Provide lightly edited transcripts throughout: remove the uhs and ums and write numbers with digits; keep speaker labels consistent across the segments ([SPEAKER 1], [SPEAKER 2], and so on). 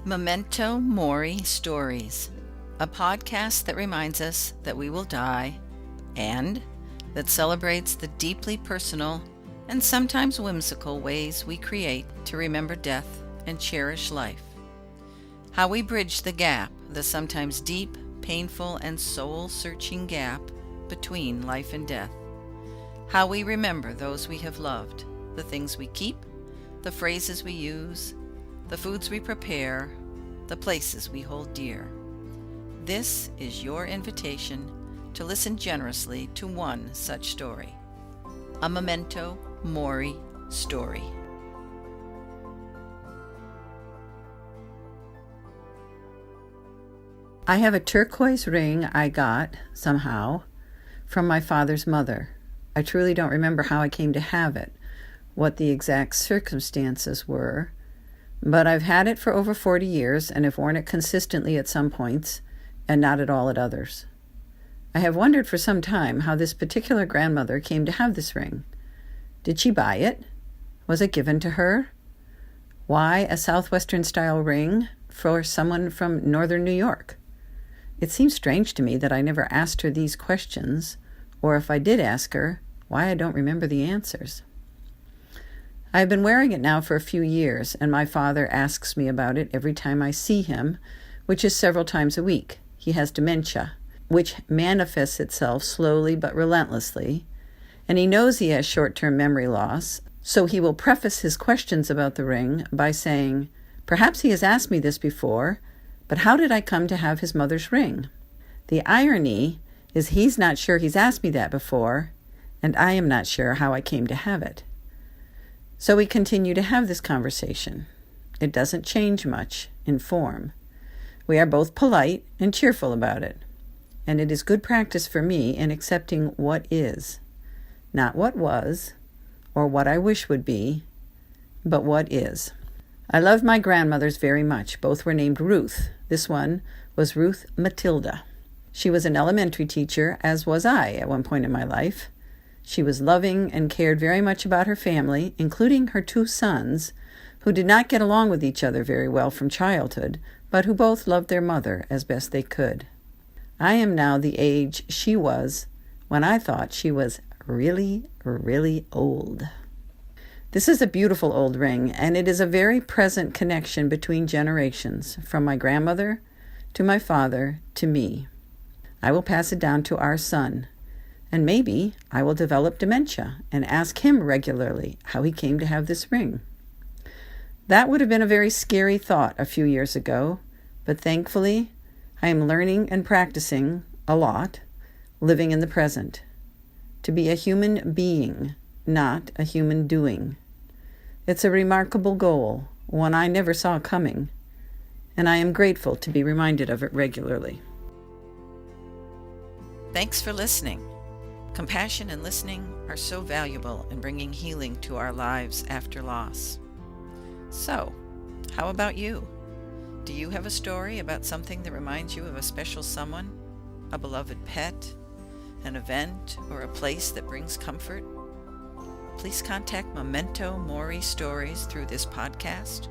[SPEAKER 1] Memento Mori Stories, a podcast that reminds us that we will die and that celebrates the deeply personal and sometimes whimsical ways we create to remember death and cherish life. How we bridge the gap, the sometimes deep, painful, and soul-searching gap between life and death. How we remember those we have loved, the things we keep, the phrases we use, the foods we prepare, the places we hold dear. This is your invitation to listen generously to one such story. A Memento Mori story. I have a turquoise ring I got, somehow, from my father's mother. I truly don't remember how I came to have it, what the exact circumstances were, but I've had it for over 40 years and have worn it consistently at some points and not at all at others. I have wondered for some time how this particular grandmother came to have this ring. Did she buy it? Was it given to her? Why a Southwestern style ring for someone from northern New York? It seems strange to me that I never asked her these questions, or if I did ask her, why I don't remember the answers. I have been wearing it now for a few years, and my father asks me about it every time I see him, which is several times a week. He has dementia, which manifests itself slowly but relentlessly, and he knows he has short-term memory loss, so he will preface his questions about the ring by saying, "Perhaps he has asked me this before, but how did I come to have his mother's ring?" The irony is he's not sure he's asked me that before, and I am not sure how I came to have it. So we continue to have this conversation. It doesn't change much in form. We are both polite and cheerful about it, and it is good practice for me in accepting what is, not what was, or what I wish would be, but what is. I loved my grandmothers very much. Both were named Ruth. This one was Ruth Matilda. She was an elementary teacher, as was I at one point in my life. She was loving and cared very much about her family, including her two sons, who did not get along with each other very well from childhood, but who both loved their mother as best they could. I am now the age she was when I thought she was really, really old. This is a beautiful old ring, and it is a very present connection between generations, from my grandmother to my father to me. I will pass it down to our son, and maybe I will develop dementia and ask him regularly how he came to have this ring. That would have been a very scary thought a few years ago, but thankfully I am learning and practicing a lot, living in the present, to be a human being, not a human doing. It's a remarkable goal, one I never saw coming, and I am grateful to be reminded of it regularly. Thanks for listening. Compassion and listening are so valuable in bringing healing to our lives after loss. So, how about you? Do you have a story about something that reminds you of a special someone, a beloved pet, an event, or a place that brings comfort? Please contact Memento Mori Stories through this podcast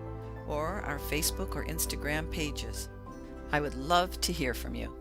[SPEAKER 1] or our Facebook or Instagram pages. I would love to hear from you.